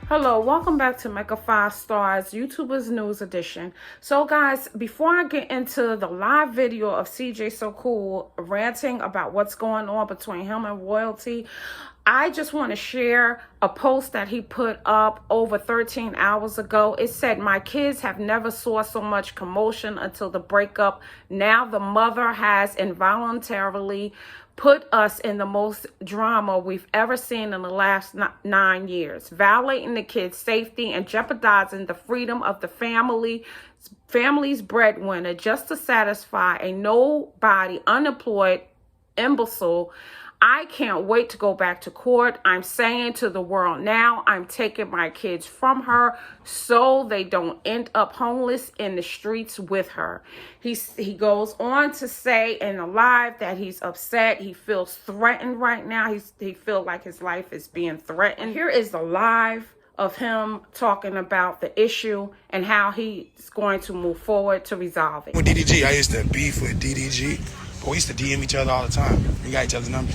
Hello, welcome back to Mecca 5 Stars YouTubers News Edition. So guys, before I get into the live video of CJ So Cool ranting about what's going on between him and royalty, I just want to share a post that he put up over 13 hours ago. It said, "My kids have never saw so much commotion until the breakup. Now the mother has involuntarily put us in the most drama we've ever seen in the last 9 years, violating the kids' safety and jeopardizing the freedom of the family's breadwinner just to satisfy a nobody, unemployed imbecile. I can't wait to go back to court. I'm saying to the world now, I'm taking my kids from her so they don't end up homeless in the streets with her." He goes on to say in the live that he's upset. He feels threatened right now. He feels like his life is being threatened. Here is the live of him talking about the issue and how he's going to move forward to resolve it. With DDG, I used to beef with DDG. But we used to DM each other all the time. We got each other's numbers.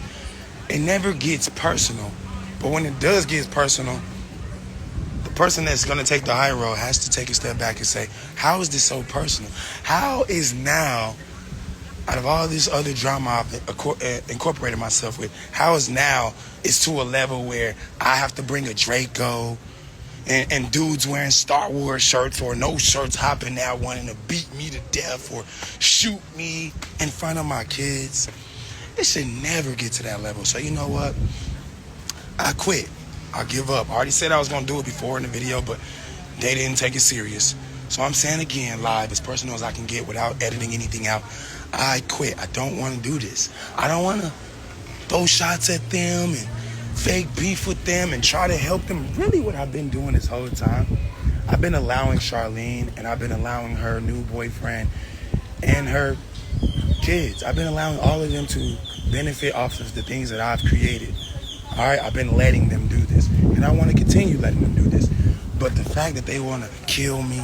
It never gets personal. But when it does get personal, the person that's going to take the high road has to take a step back and say, how is this so personal? How is now, out of all this other drama I've incorporated myself with, how is now it's to a level where I have to bring a Draco and dudes wearing Star Wars shirts or no shirts hopping out wanting to beat me to death or shoot me in front of my kids. It should never get to that level. So you know what? I quit. I give up. I already said I was going to do it before in the video, but they didn't take it serious. So I'm saying again, live, as personal as I can get without editing anything out, I quit. I don't want to do this. I don't want to throw shots at them and fake beef with them and try to help them. Really what I've been doing this whole time, I've been allowing Charlene and I've been allowing her new boyfriend and her kids. I've been allowing all of them to benefit off of the things that I've created. All right, I've been letting them do this and I want to continue letting them do this. But the fact that they want to kill me,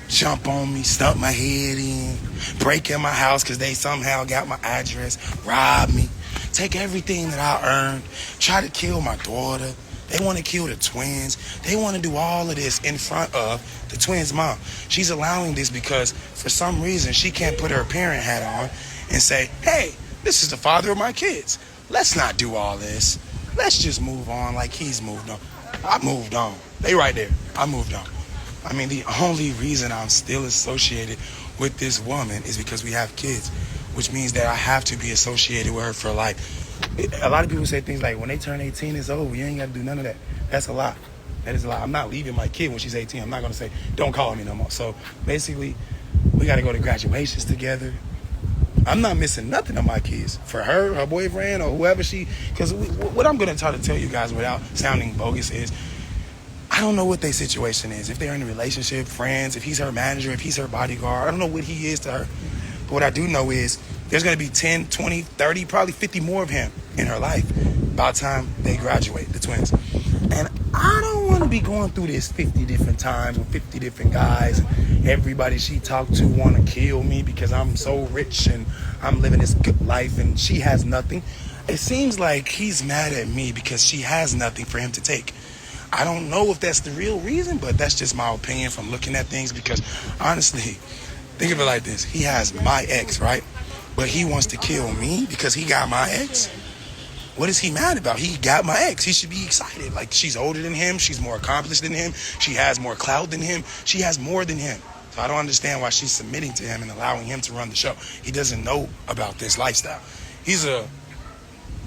jump on me, stump my head in, break in my house because they somehow got my address, rob me, take everything that I earned, try to kill my daughter. They want to kill the twins. They want to do all of this in front of the twins' mom. She's allowing this because for some reason she can't put her parent hat on and say, hey, this is the father of my kids. Let's not do all this. Let's just move on like he's moved on. I moved on. They right there. I moved on. I mean, the only reason I'm still associated with this woman is because we have kids, which means that I have to be associated with her for life. A lot of people say things like, when they turn 18, it's over. You ain't got to do none of that. That's a lie. That is a lie. I'm not leaving my kid when she's 18. I'm not going to say, don't call me no more. So basically, we got to go to graduations together. I'm not missing nothing of my kids. For her, her boyfriend, or whoever because what I'm going to try to tell you guys without sounding bogus is, I don't know what their situation is. If they're in a relationship, friends, if he's her manager, if he's her bodyguard, I don't know what he is to her. But what I do know is there's going to be 10, 20, 30, probably 50 more of him in her life by the time they graduate, the twins. And I don't want to be going through this 50 different times with 50 different guys. And everybody she talked to want to kill me because I'm so rich and I'm living this good life and she has nothing. It seems like he's mad at me because she has nothing for him to take. I don't know if that's the real reason, but that's just my opinion from looking at things because honestly, think of it like this. He has my ex, right? But he wants to kill me because he got my ex? What is he mad about? He got my ex. He should be excited. Like, she's older than him. She's more accomplished than him. She has more clout than him. She has more than him. So I don't understand why she's submitting to him and allowing him to run the show. He doesn't know about this lifestyle.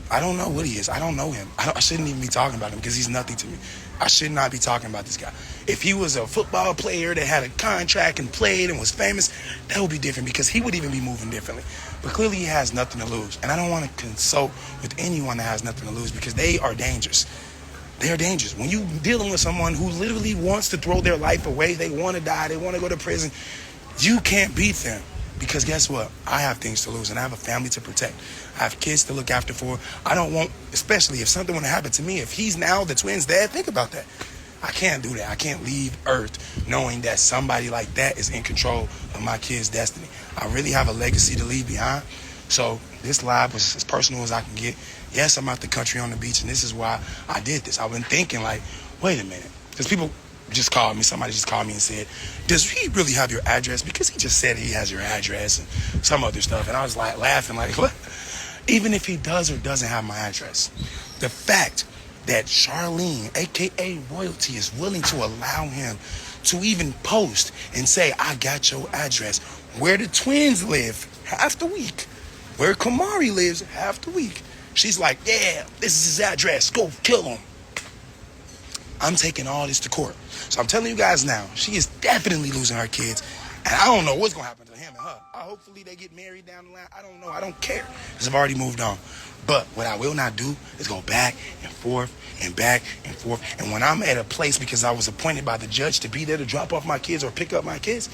I don't know what he is. I don't know him. I shouldn't even be talking about him because he's nothing to me. I should not be talking about this guy. If he was a football player that had a contract and played and was famous, that would be different because he would even be moving differently. But clearly he has nothing to lose. And I don't want to consult with anyone that has nothing to lose because they are dangerous. They are dangerous. When you're dealing with someone who literally wants to throw their life away, they want to die, they want to go to prison, you can't beat them. Because guess what? I have things to lose and I have a family to protect. I have kids to look after for. I don't want, especially if something were to happen to me, if he's now the twins' dad, think about that. I can't do that. I can't leave Earth knowing that somebody like that is in control of my kid's destiny. I really have a legacy to leave behind. So this live was as personal as I can get. Yes, I'm out the country on the beach and this is why I did this. I've been thinking like, wait a minute. Because people just called me, somebody just called me and said, does he really have your address? Because he just said he has your address and some other stuff. And I was like laughing like, what? Even if he does or doesn't have my address, the fact that Charlene, aka Royalty, is willing to allow him to even post and say, I got your address, where the twins live half the week, where Kamari lives half the week. She's like, yeah, this is his address, go kill him. I'm taking all this to court. So I'm telling you guys now, she is definitely losing her kids. And I don't know what's going to happen to him and her. Hopefully they get married down the line. I don't know. I don't care. Because I've already moved on. But what I will not do is go back and forth and back and forth. And when I'm at a place because I was appointed by the judge to be there to drop off my kids or pick up my kids,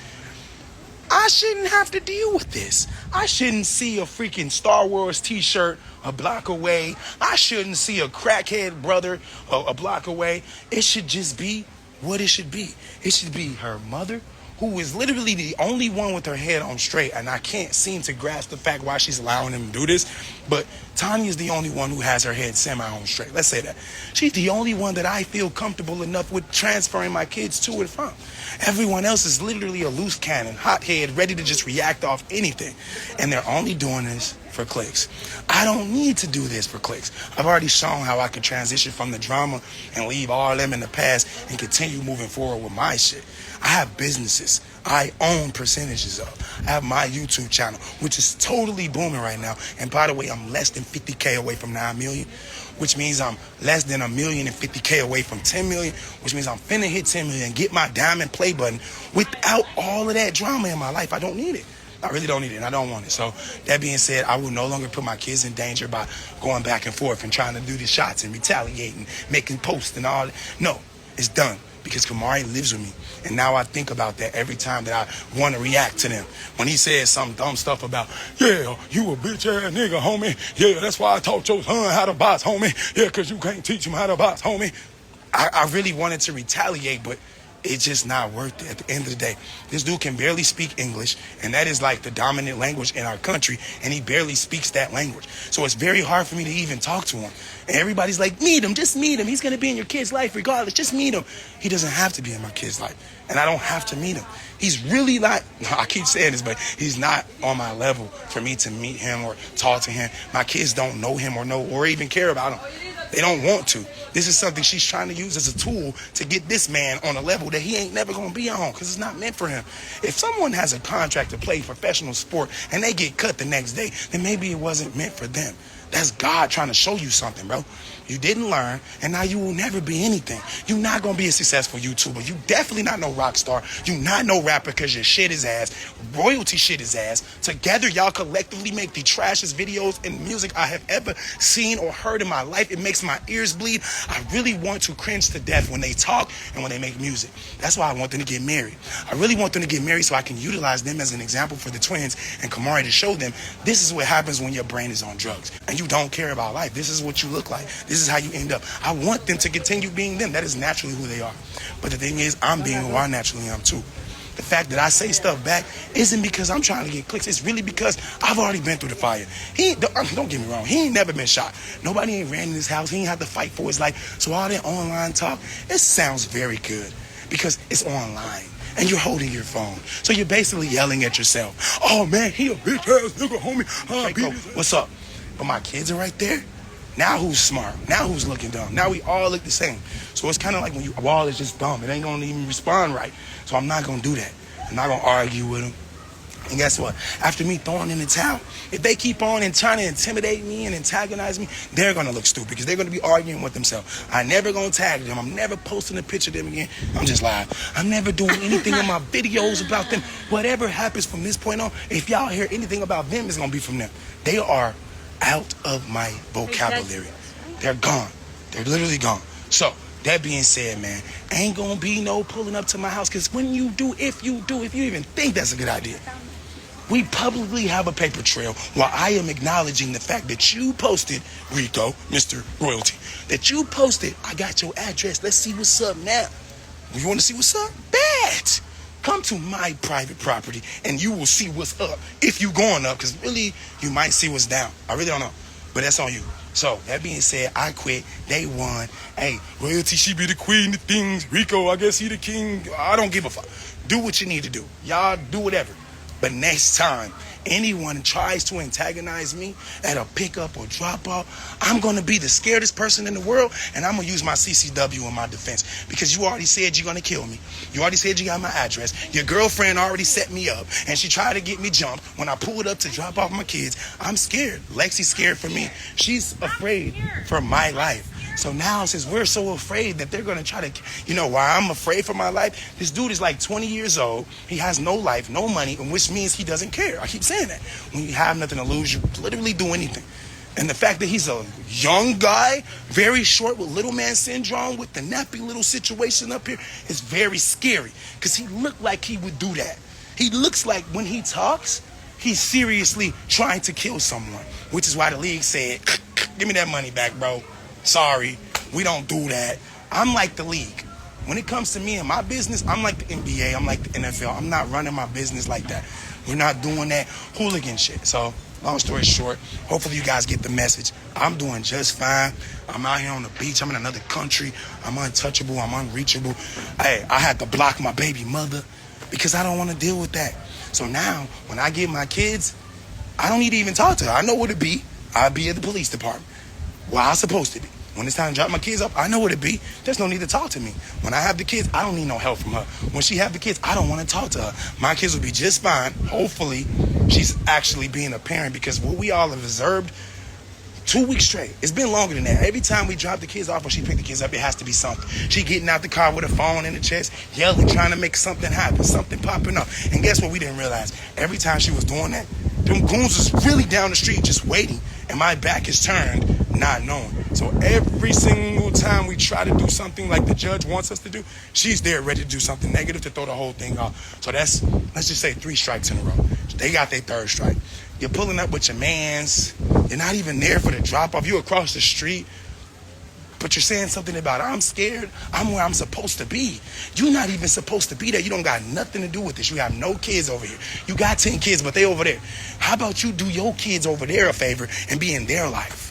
I shouldn't have to deal with this. I shouldn't see a freaking Star Wars t-shirt a block away. I shouldn't see a crackhead brother a block away. It should just be what it should be. It should be her mother, who is literally the only one with her head on straight, and I can't seem to grasp the fact why she's allowing him to do this, but Tanya's the only one who has her head semi-on straight. Let's say that. She's the only one that I feel comfortable enough with transferring my kids to and from. Everyone else is literally a loose cannon, hothead, ready to just react off anything, and they're only doing this for clicks. I don't need to do this for clicks. I've already shown how I could transition from the drama and leave all them in the past and continue moving forward with my shit. I have businesses I own percentages of. I have my YouTube channel, which is totally booming right now. And by the way, I'm less than 50K away from 9 million, which means I'm less than 1,050K away from 10 million, which means I'm finna hit 10 million and get my diamond play button without all of that drama in my life. I don't need it. I really don't need it, and I don't want it. So that being said, I will no longer put my kids in danger by going back and forth and trying to do the shots and retaliating, making posts and all that. No, it's done. Because Kamari lives with me. And now I think about that every time that I want to react to them. When he says some dumb stuff about, yeah, you a bitch ass nigga, homie. Yeah, that's why I taught your son how to box, homie. Yeah, because you can't teach him how to box, homie. I really wanted to retaliate, but it's just not worth it at the end of the day. This dude can barely speak English, and that is like the dominant language in our country, and he barely speaks that language. So it's very hard for me to even talk to him. And everybody's like, meet him, just meet him. He's going to be in your kid's life regardless. Just meet him. He doesn't have to be in my kid's life, and I don't have to meet him. He's really not, I keep saying this, but he's not on my level for me to meet him or talk to him. My kids don't know him or even care about him. They don't want to. This is something she's trying to use as a tool to get this man on a level that he ain't never going to be on because it's not meant for him. If someone has a contract to play professional sport and they get cut the next day, then maybe it wasn't meant for them. That's God trying to show you something, bro. You didn't learn, and now you will never be anything. You're not going to be a successful YouTuber. You definitely not no rock star. You not no rapper because your shit is ass. Royalty shit is ass. Together, y'all collectively make the trashiest videos and music I have ever seen or heard in my life. It makes my ears bleed. I really want to cringe to death when they talk and when they make music. That's why I want them to get married. I really want them to get married so I can utilize them as an example for the twins and Kamari to show them this is what happens when your brain is on drugs and you don't care about life. This is what you look like. This is how you end up. I want them to continue being them. That is naturally who they are. But the thing is, I'm being who I naturally am too. The fact that I say stuff back isn't because I'm trying to get clicks. It's really because I've already been through the fire. Don't get me wrong. He ain't never been shot. Nobody ain't ran in his house. He ain't had to fight for his life. So all that online talk, it sounds very good because it's online. And you're holding your phone. So you're basically yelling at yourself. Oh, man, he a bitch ass nigga, homie. What's up? But my kids are right there. Now who's smart? Now who's looking dumb? Now we all look the same. So it's kind of like when you wall is just dumb. It ain't going to even respond right. So I'm not going to do that. I'm not going to argue with them. And guess what? After me throwing in the towel, if they keep on and trying to intimidate me and antagonize me, they're going to look stupid because they're going to be arguing with themselves. I'm never going to tag them. I'm never posting a picture of them again. I'm just live. I'm never doing anything in my videos about them. Whatever happens from this point on, if y'all hear anything about them, it's going to be from them. They are out of my vocabulary. They're gone. They're literally gone. So, that being said, man, ain't gonna be no pulling up to my house because when you do, if you even think that's a good idea, we publicly have a paper trail while I am acknowledging the fact that you posted, Rico, Mr. Royalty, that you posted, I got your address. Let's see what's up now. You want to see what's up? Bet. Come to my private property and you will see what's up if you going up because really you might see what's down. I really don't know, but that's on you. So, that being said, I quit. Day one. Hey, royalty, she be the queen of things. Rico, I guess he the king. I don't give a fuck. Do what you need to do. Y'all do whatever. But next time anyone tries to antagonize me at a pickup or drop off, I'm going to be the scaredest person in the world, and I'm going to use my CCW in my defense, because you already said you're going to kill me. You already said you got my address. Your girlfriend already set me up, and she tried to get me jumped when I pulled up to drop off my kids. I'm scared. Lexi's scared for me. She's afraid for my life. So now, since we're so afraid that they're going to try to, why I'm afraid for my life, this dude is like 20 years old. He has no life, no money, and which means he doesn't care. I keep saying that. When you have nothing to lose, you literally do anything. And the fact that he's a young guy, very short with little man syndrome, with the nappy little situation up here, is very scary, because he looked like he would do that. He looks like when he talks, he's seriously trying to kill someone, which is why the league said, give me that money back, bro. Sorry, we don't do that. I'm like the league. When it comes to me and my business, I'm like the NBA, I'm like the NFL. I'm not running my business like that. We're not doing that hooligan shit. So, long story short, hopefully you guys get the message. I'm doing just fine. I'm out here on the beach. I'm in another country. I'm untouchable. I'm unreachable. Hey, I had to block my baby mother because I don't want to deal with that. So now, when I get my kids, I don't need to even talk to her. I know where to be. I'll be at the police department. Well, I'm supposed to be. When it's time to drop my kids off, I know where to be. There's no need to talk to me. When I have the kids, I don't need no help from her. When she have the kids, I don't want to talk to her. My kids will be just fine. Hopefully, she's actually being a parent, because what we all have observed, 2 weeks straight. It's been longer than that. Every time we drop the kids off or she pick the kids up, it has to be something. She getting out the car with her phone in the chest, yelling, trying to make something happen, something popping up. And guess what we didn't realize? Every time she was doing that, them goons was really down the street just waiting, and my back is turned, not knowing. So every single time we try to do something like the judge wants us to do, she's there ready to do something negative to throw the whole thing off. So that's, let's just say 3 strikes in a row. They got their 3rd strike. You're pulling up with your mans. You're not even there for the drop off. You across the street, but you're saying something about, I'm scared. I'm where I'm supposed to be. You're not even supposed to be there. You don't got nothing to do with this. You have no kids over here. You got 10 kids, but they over there. How about you do your kids over there a favor and be in their life?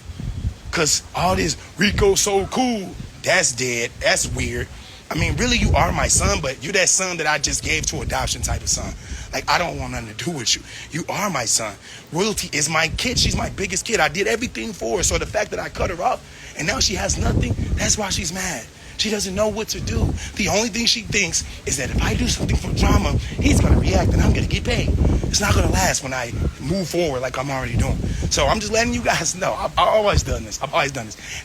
Because all this Rico so cool, that's dead. That's weird. I mean, really, you are my son, but you're that son that I just gave to adoption type of son. Like, I don't want nothing to do with you. You are my son. Royalty is my kid. She's my biggest kid. I did everything for her. So the fact that I cut her off and now she has nothing, that's why she's mad. She doesn't know what to do. The only thing she thinks is that if I do something for drama, he's going to react and I'm going to get paid. It's not going to last when I move forward like I'm already doing. So I'm just letting you guys know. I've always done this.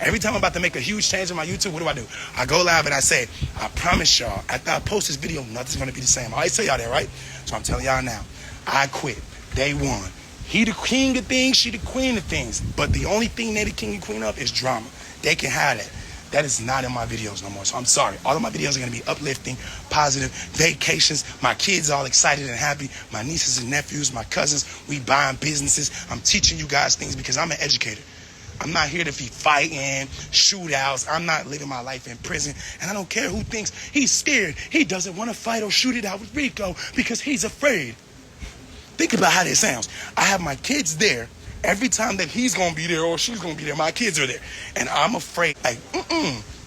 Every time I'm about to make a huge change in my YouTube, what do? I go live and I say, I promise y'all, after I post this video, nothing's going to be the same. I always tell y'all that, right? So I'm telling y'all now, I quit. Day one. He the king of things, she the queen of things. But the only thing they the king and queen of is drama. They can have that. That is not in my videos no more. So I'm sorry. All of my videos are going to be uplifting, positive, vacations. My kids all excited and happy. My nieces and nephews, my cousins, we buying businesses. I'm teaching you guys things because I'm an educator. I'm not here to be fighting, shootouts. I'm not living my life in prison. And I don't care who thinks he's scared. He doesn't want to fight or shoot it out with Rico because he's afraid. Think about how that sounds. I have my kids there. Every time that he's going to be there or she's going to be there, my kids are there. And I'm afraid, like,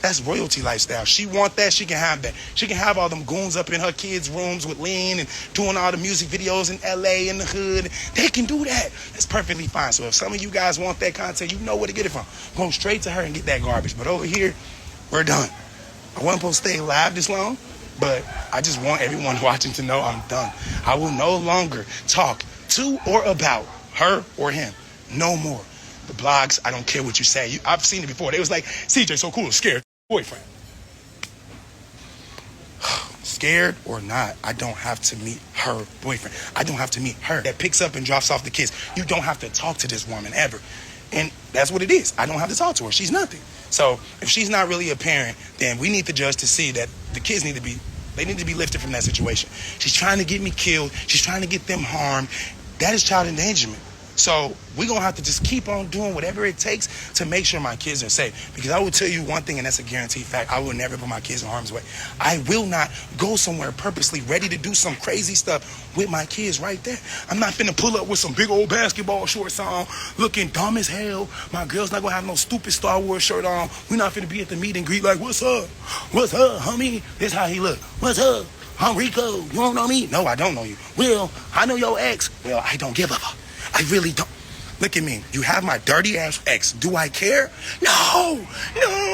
that's royalty lifestyle. She want that, she can have that. She can have all them goons up in her kids' rooms with Lean and doing all the music videos in LA in the hood. They can do that. That's perfectly fine. So if some of you guys want that content, you know where to get it from. Go straight to her and get that garbage. But over here, we're done. I wasn't supposed to stay live this long, but I just want everyone watching to know I'm done. I will no longer talk to or about her or him. No more. The blogs, I don't care what you say. I've seen it before. They was like, CJ so cool, scared boyfriend. Scared or not, I don't have to meet her boyfriend. I don't have to meet her that picks up and drops off the kids. You don't have to talk to this woman ever. And that's what it is. I don't have to talk to her. She's nothing. So if she's not really a parent, then we need the judge to see that the kids need to be lifted from that situation. She's trying to get me killed. She's trying to get them harmed. That is child endangerment. So we're going to have to just keep on doing whatever it takes to make sure my kids are safe. Because I will tell you one thing, and that's a guaranteed fact. I will never put my kids in harm's way. I will not go somewhere purposely ready to do some crazy stuff with my kids right there. I'm not finna pull up with some big old basketball shorts on, looking dumb as hell. My girl's not going to have no stupid Star Wars shirt on. We're not finna be at the meet and greet like, what's up? What's up, homie? This how he look. What's up? I'm Rico. You don't know me? No, I don't know you. Well, I know your ex. Well, I don't give a fuck. I really don't. Look at me. You have my dirty ass ex. Do I care? No,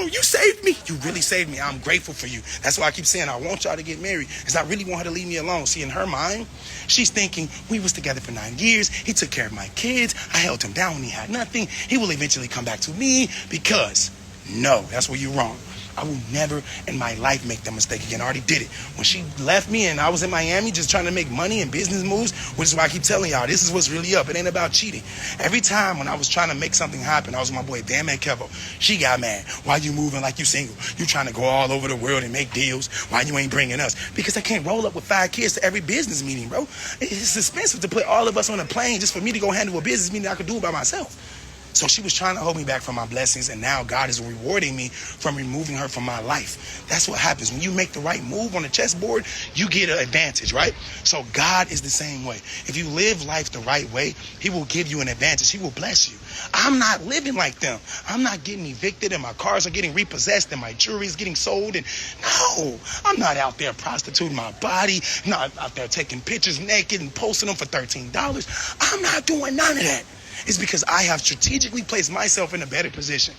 you saved me. You really saved me. I'm grateful for you. That's why I keep saying I want y'all to get married, because I really want her to leave me alone. See, in her mind, she's thinking, we was together for 9 years. He took care of my kids. I held him down when he had nothing. He will eventually come back to me because, no, that's where you're wrong. I will never in my life make that mistake again. I already did it. When she left me and I was in Miami just trying to make money and business moves, which is why I keep telling y'all, this is what's really up. It ain't about cheating. Every time when I was trying to make something happen, I was with my boy Dan Man Kevo. She got mad. Why you moving like you single? You trying to go all over the world and make deals? Why you ain't bringing us? Because I can't roll up with 5 kids to every business meeting, bro. It's expensive to put all of us on a plane just for me to go handle a business meeting I could do it by myself. So she was trying to hold me back from my blessings, and now God is rewarding me from removing her from my life. That's what happens. When you make the right move on the chessboard, you get an advantage, right? So God is the same way. If you live life the right way, he will give you an advantage. He will bless you. I'm not living like them. I'm not getting evicted, and my cars are getting repossessed, and my jewelry is getting sold. And no, I'm not out there prostituting my body, not out there taking pictures naked and posting them for $13. I'm not doing none of that. It's because I have strategically placed myself in a better position.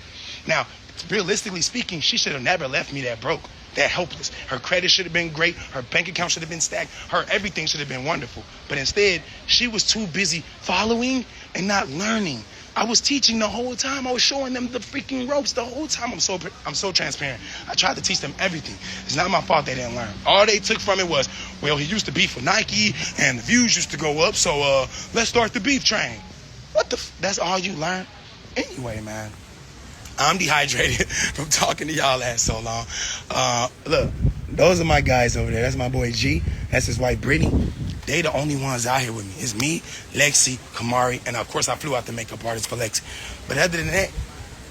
Now, realistically speaking, she should have never left me that broke, that helpless. Her credit should have been great. Her bank account should have been stacked. Her everything should have been wonderful. But instead, she was too busy following and not learning. I was teaching the whole time. I was showing them the freaking ropes the whole time. I'm so transparent. I tried to teach them everything. It's not my fault they didn't learn. All they took from it was, well, he used to beef for Nike and the views used to go up, so let's start the beef train. That's all you learn? Anyway, man, I'm dehydrated from talking to y'all ass so long. Look, those are my guys over there. That's my boy G. That's his wife Brittany. They the only ones out here with me. It's me, Lexi, Kamari, and of course I flew out the makeup artist for Lexi. But other than that,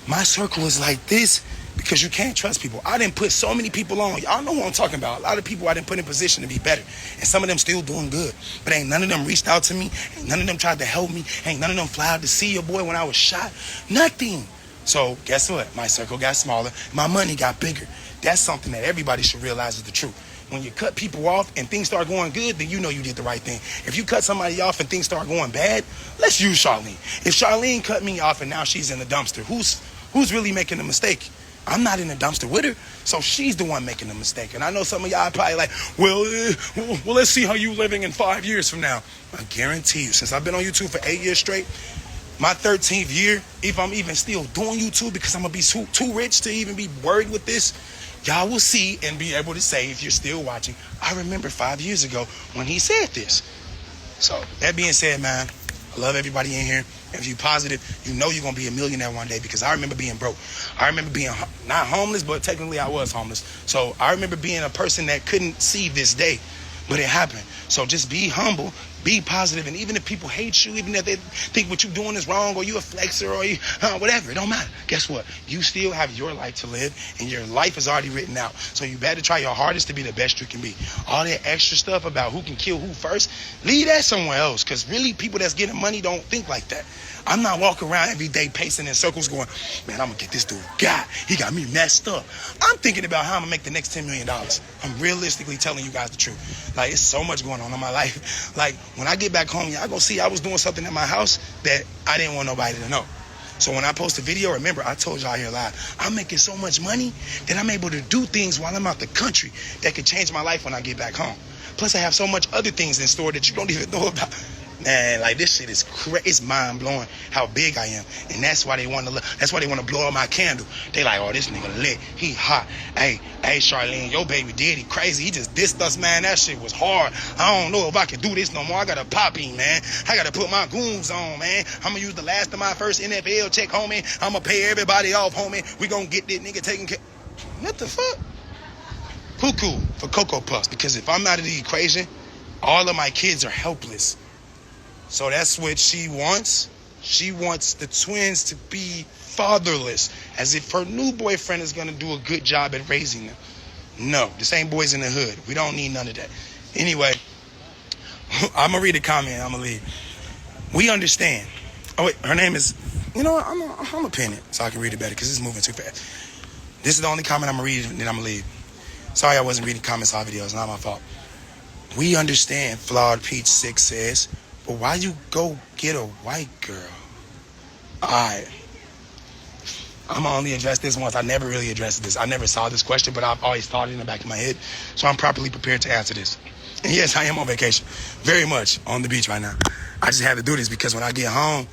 my circle is like this because you can't trust people. I didn't put so many people on. Y'all know what I'm talking about. A lot of people I didn't put in position to be better. And some of them still doing good. But ain't none of them reached out to me. Ain't none of them tried to help me. Ain't none of them fly out to see your boy when I was shot. Nothing. So guess what? My circle got smaller. My money got bigger. That's something that everybody should realize is the truth. When you cut people off and things start going good, then you know you did the right thing. If you cut somebody off and things start going bad, let's use Charlene. If Charlene cut me off and now she's in the dumpster, who's really making the mistake? I'm not in the dumpster with her, so she's the one making the mistake. And I know some of y'all probably like, well, let's see how you living in 5 years from now. I guarantee you, since I've been on YouTube for 8 years straight, my 13th year, if I'm even still doing YouTube because I'm going to be too rich to even be worried with this, y'all will see and be able to say, if you're still watching, I remember 5 years ago when he said this. So that being said, man, I love everybody in here. If you're positive, you know you're going to be a millionaire one day, because I remember being broke. I remember being not homeless, but technically I was homeless. So I remember being a person that couldn't see this day, but it happened. So just be humble, be positive, and even if people hate you, even if they think what you're doing is wrong, or you a flexer, or you, whatever, it don't matter. Guess what? You still have your life to live, and your life is already written out. So you better try your hardest to be the best you can be. All that extra stuff about who can kill who first, leave that somewhere else, because really people that's getting money don't think like that. I'm not walking around every day pacing in circles going, man, I'm going to get this dude. God, he got me messed up. I'm thinking about how I'm going to make the next $10 million. I'm realistically telling you guys the truth. Like, it's so much going on in my life. Like, when I get back home, y'all going to see I was doing something in my house that I didn't want nobody to know. So when I post a video, remember, I told y'all here live, I'm making so much money that I'm able to do things while I'm out the country that could change my life when I get back home. Plus, I have so much other things in store that you don't even know about. Man, like, this shit is crazy. It's mind blowing how big I am, and that's why they want to. That's why they want to blow up my candle. They like, oh, this nigga lit. He hot. Hey, Charlene, your baby daddy crazy. He just dissed us, man. That shit was hard. I don't know if I can do this no more. I gotta pop in, man. I gotta put my goons on, man. I'm gonna use the last of my first NFL check, homie. I'm gonna pay everybody off, homie. We gonna get this nigga taken care. What the fuck? Cuckoo for Cocoa Puffs, because if I'm out of the equation, all of my kids are helpless. So that's what she wants. She wants the twins to be fatherless, as if her new boyfriend is going to do a good job at raising them. No, this ain't boys in the hood. We don't need none of that. Anyway, I'm going to read a comment. I'm going to leave. We understand. Oh, wait, her name is, you know what? I'm going to pin it so I can read it better because it's moving too fast. This is the only comment I'm going to read, and then I'm going to leave. Sorry I wasn't reading comments on videos. Not my fault. We understand, Flawed Peach 6 says, but why you go get a white girl? Alright. I'm going to only address this once. I never really addressed this. I never saw this question, but I've always thought it in the back of my head. So I'm properly prepared to answer this. And yes, I am on vacation. Very much on the beach right now. I just had to do this because when I get home,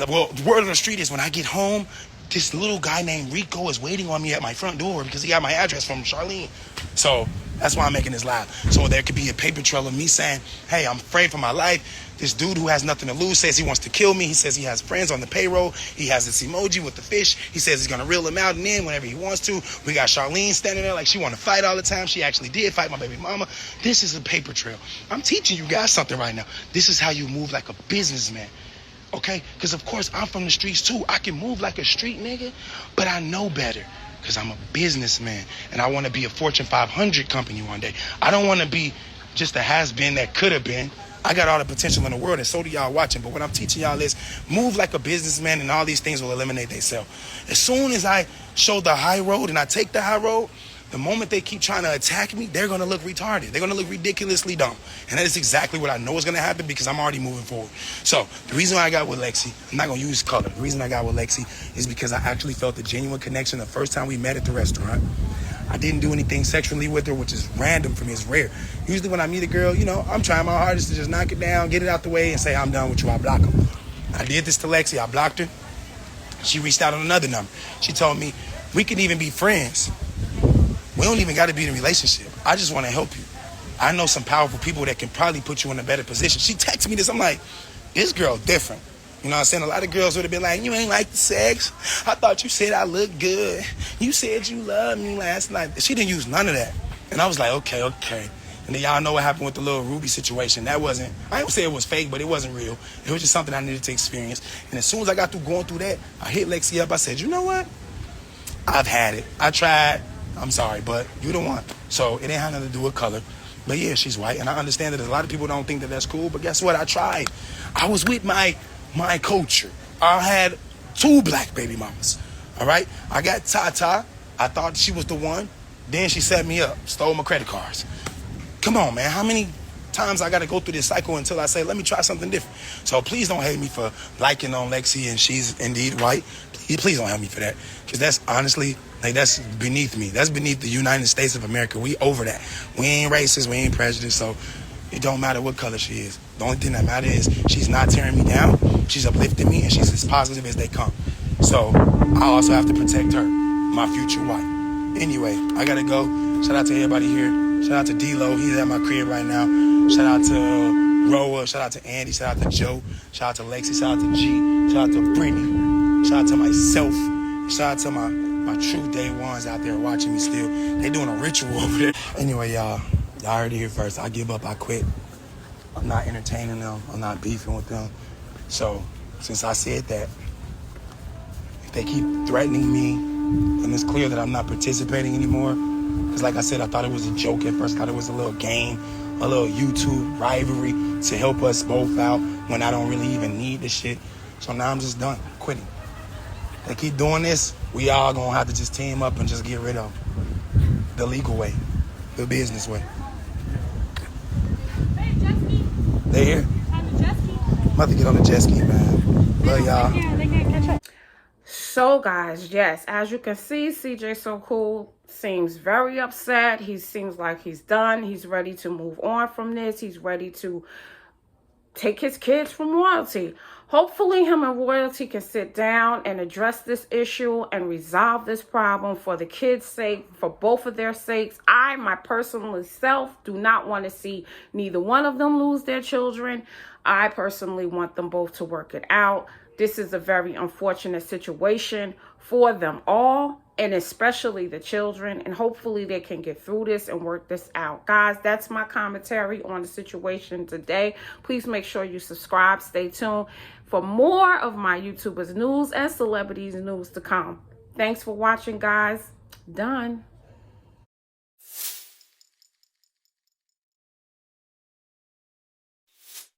well, the word on the street is when I get home, this little guy named Rico is waiting on me at my front door because he got my address from Charlene. So that's why I'm making this live. So there could be a paper trail of me saying, hey, I'm afraid for my life. This dude who has nothing to lose says he wants to kill me. He says he has friends on the payroll. He has this emoji with the fish. He says he's going to reel him out and in whenever he wants to. We got Charlene standing there like she want to fight all the time. She actually did fight my baby mama. This is a paper trail. I'm teaching you guys something right now. This is how you move like a businessman. Okay? Because, of course, I'm from the streets, too. I can move like a street nigga, but I know better because I'm a businessman, and I want to be a Fortune 500 company one day. I don't want to be just a has-been that could have been. I got all the potential in the world, and so do y'all watching. But what I'm teaching y'all is move like a businessman, and all these things will eliminate themselves. As soon as I show the high road and I take the high road, the moment they keep trying to attack me, they're going to look retarded. They're going to look ridiculously dumb. And that is exactly what I know is going to happen because I'm already moving forward. So the reason why I got with Lexi, I'm not going to use color. The reason I got with Lexi is because I actually felt a genuine connection the first time we met at the restaurant. I didn't do anything sexually with her, which is random for me. It's rare. Usually when I meet a girl, you know, I'm trying my hardest to just knock it down, get it out the way, and say I'm done with you. I block her. I did this to Lexi. I blocked her. She reached out on another number. She told me, we can even be friends. We don't even got to be in a relationship. I just want to help you. I know some powerful people that can probably put you in a better position. She texted me this. I'm like, this girl different. You know what I'm saying? A lot of girls would have been like, you ain't like the sex. I thought you said I look good. You said you loved me last night. She didn't use none of that. And I was like, okay. And then y'all know what happened with the little Ruby situation. That wasn't, I don't say it was fake, but it wasn't real. It was just something I needed to experience. And as soon as I got through going through that, I hit Lexi up. I said, you know what? I've had it. I tried. I'm sorry, but you the one. So it ain't had nothing to do with color. But yeah, she's white. And I understand that a lot of people don't think that that's cool. But guess what? I tried. I was with my culture. I had 2 black baby mamas. All right? I got Tata. I thought she was the one. Then she set me up. Stole my credit cards. Come on, man. How many times I got to go through this cycle until I say, let me try something different? So please don't hate me for liking on Lexi and she's indeed white. Please don't hate me for that. Because that's honestly, like, that's beneath me. That's beneath the United States of America. We over that. We ain't racist. We ain't prejudiced. So it don't matter what color she is. The only thing that matters is she's not tearing me down. She's uplifting me and she's as positive as they come. So I also have to protect her, my future wife. Anyway, I got to go. Shout out to everybody here. Shout out to D-Lo. He's at my crib right now. Shout out to Roa. Shout out to Andy. Shout out to Joe. Shout out to Lexi. Shout out to G. Shout out to Brittany. Shout out to myself. Shout out to my true day ones out there watching me still. They doing a ritual over there. Anyway, y'all heard it here first. I give up. I quit. I'm not entertaining them. I'm not beefing with them. So since I said that, if they keep threatening me, and it's clear that I'm not participating anymore, because like I said, I thought it was a joke at first. I thought it was a little game, a little YouTube rivalry to help us both out when I don't really even need this shit. So now I'm just done. I'm quitting. They keep doing this, we all gonna have to just team up and just get rid of them. The legal way, the business way. Hey, jet ski. They here? On the jet ski. I'm about to get on the jet ski, man. Love y'all. They can't catch up. So guys, yes, as you can see, CJ So Cool seems very upset. He seems like he's done. He's ready to move on from this. He's ready to take his kids from royalty. Hopefully him and royalty can sit down and address this issue and resolve this problem for the kids' sake, for both of their sakes. I, my personal self, do not want to see neither one of them lose their children. I personally want them both to work it out. This is a very unfortunate situation for them all. and especially the children, and hopefully they can get through this and work this out. Guys, that's my commentary on the situation today. Please make sure you subscribe. Stay tuned for more of my YouTubers news and celebrities news to come. Thanks for watching, guys. Done.